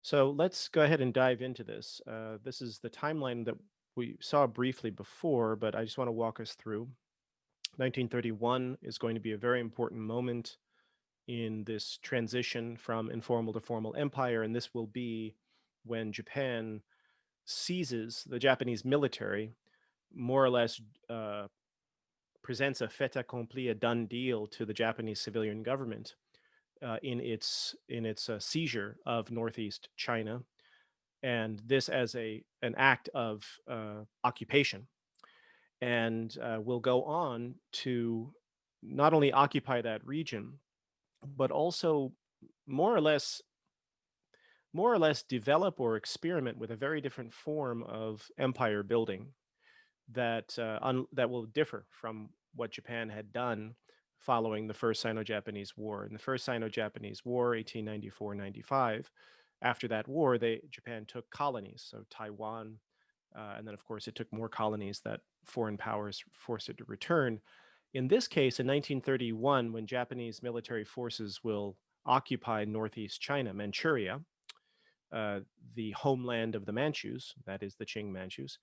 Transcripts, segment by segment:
So let's go ahead and dive into this. This is the timeline that we saw briefly before, but I just want to walk us through. 1931 is going to be a very important moment in this transition from informal to formal empire, and this will be when Japan seizes the Japanese military, more or less uh, presents a fait accompli, a done deal to the Japanese civilian government in its seizure of northeast China, and this as a an act of occupation, and will go on to not only occupy that region, but also more or less more or less develop or experiment with a very different form of empire building that will differ from what Japan had done following the First Sino-Japanese War. In the First Sino-Japanese War, 1894-95, after that war, Japan took colonies, so Taiwan, and then of course it took more colonies that foreign powers forced it to return. In this case, in 1931, when Japanese military forces will occupy northeast China, Manchuria, uh, the homeland of the Manchus, that is the Qing Manchus,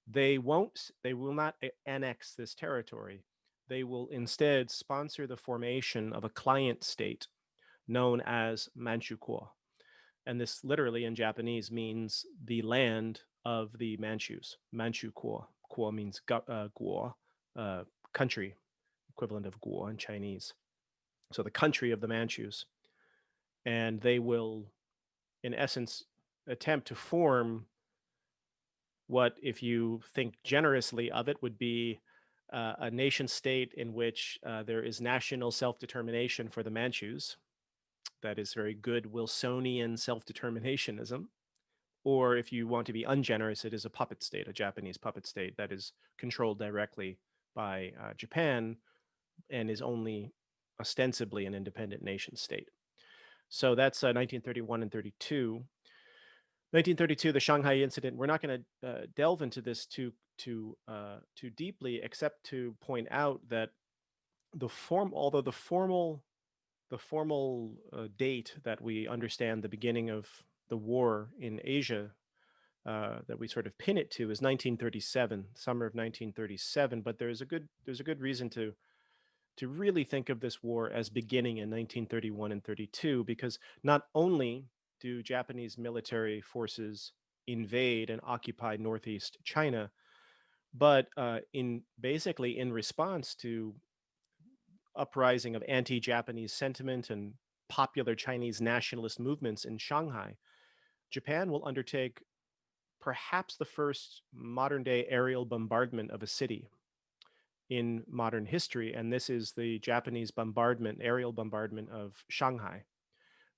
they will not annex this territory. They will instead sponsor the formation of a client state known as Manchukuo. And this literally in Japanese means the land of the Manchus. Manchukuo. Kuo means guo, uh, country, equivalent of guo in Chinese. So the country of the Manchus. And they will, in essence, attempt to form what, if you think generously of it, would be a nation state in which there is national self determination for the Manchus. That is very good Wilsonian self determinationism. Or if you want to be ungenerous, it is a puppet state, a Japanese puppet state that is controlled directly by Japan and is only ostensibly an independent nation state. So that's 1931 and 32. 1932, the Shanghai Incident. We're not going to delve into this too deeply, except to point out that although the formal date that we understand the beginning of the war in Asia, that we sort of pin it to, is 1937, summer of 1937. But there's a good reason to really think of this war as beginning in 1931 and 32, because not only do Japanese military forces invade and occupy northeast China, but in basically in response to uprising of anti-Japanese sentiment and popular Chinese nationalist movements in Shanghai, Japan will undertake perhaps the first modern day aerial bombardment of a city in modern history, and this is the Japanese aerial bombardment of Shanghai,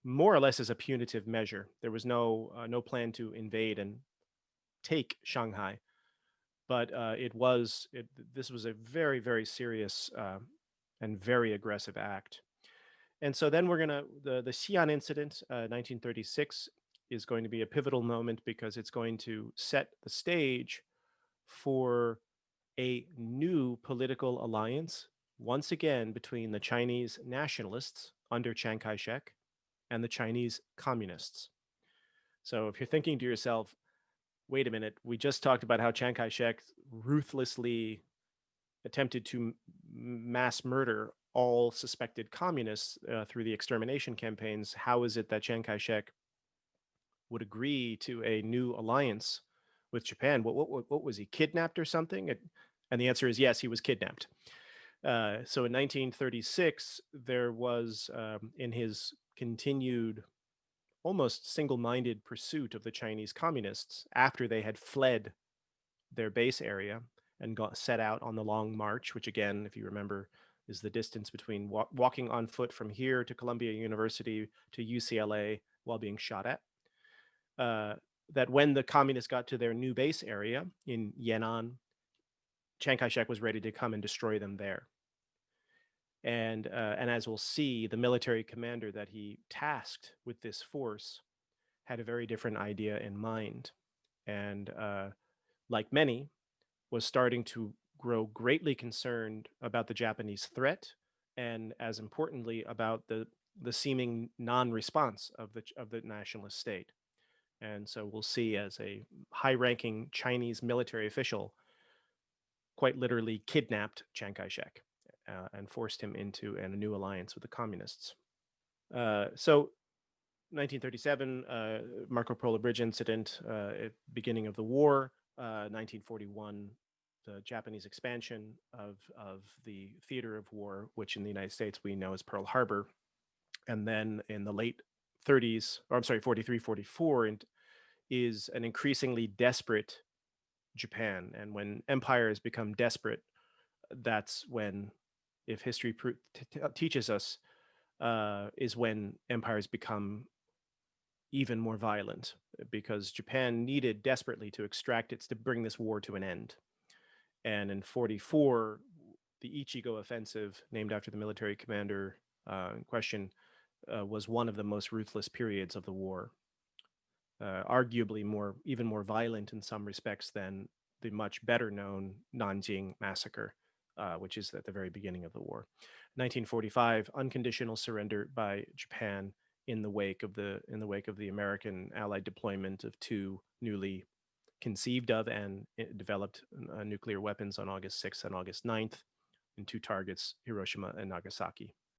more or less as a punitive measure. There was no plan to invade and take Shanghai, but this was a very serious and very aggressive act. And so then the Xi'an incident, 1936, is going to be a pivotal moment because it's going to set the stage for a new political alliance, once again between the Chinese nationalists under Chiang Kai shek and the Chinese communists. So if you're thinking to yourself, wait a minute, we just talked about how Chiang Kai shek ruthlessly attempted to mass murder all suspected communists through the extermination campaigns. How is it that Chiang Kai shek would agree to a new alliance with Japan? What was he, kidnapped or something? And the answer is yes, he was kidnapped. So in 1936, there was, in his continued almost single-minded pursuit of the Chinese communists after they had fled their base area and set out on the Long March, which again, if you remember, is the distance between walking on foot from here to Columbia University to UCLA while being shot at. Uh, that when the communists got to their new base area in Yan'an, Chiang Kai-shek was ready to come and destroy them there. And as we'll see, the military commander that he tasked with this force had a very different idea in mind, and like many, was starting to grow greatly concerned about the Japanese threat, and as importantly, about the seeming non-response of the nationalist state. And so we'll see as a high-ranking Chinese military official quite literally kidnapped Chiang Kai-shek and forced him into a new alliance with the communists. So 1937, Marco Polo Bridge incident, at beginning of the war. 1941, the Japanese expansion of the theater of war, which in the United States we know as Pearl Harbor. And then in the late 30s, or I'm sorry, 43, 44, and is an increasingly desperate Japan. And when empires become desperate, that's when, if history teaches us, is when empires become even more violent, because Japan needed desperately to to bring this war to an end. And in 44, the Ichigo Offensive, named after the military commander in question, was one of the most ruthless periods of the war, arguably even more violent in some respects than the much better known Nanjing massacre, which is at the very beginning of the war. 1945, unconditional surrender by Japan in the wake of the American Allied deployment of two newly conceived of and developed nuclear weapons on August 6th and August 9th in two targets, Hiroshima and Nagasaki.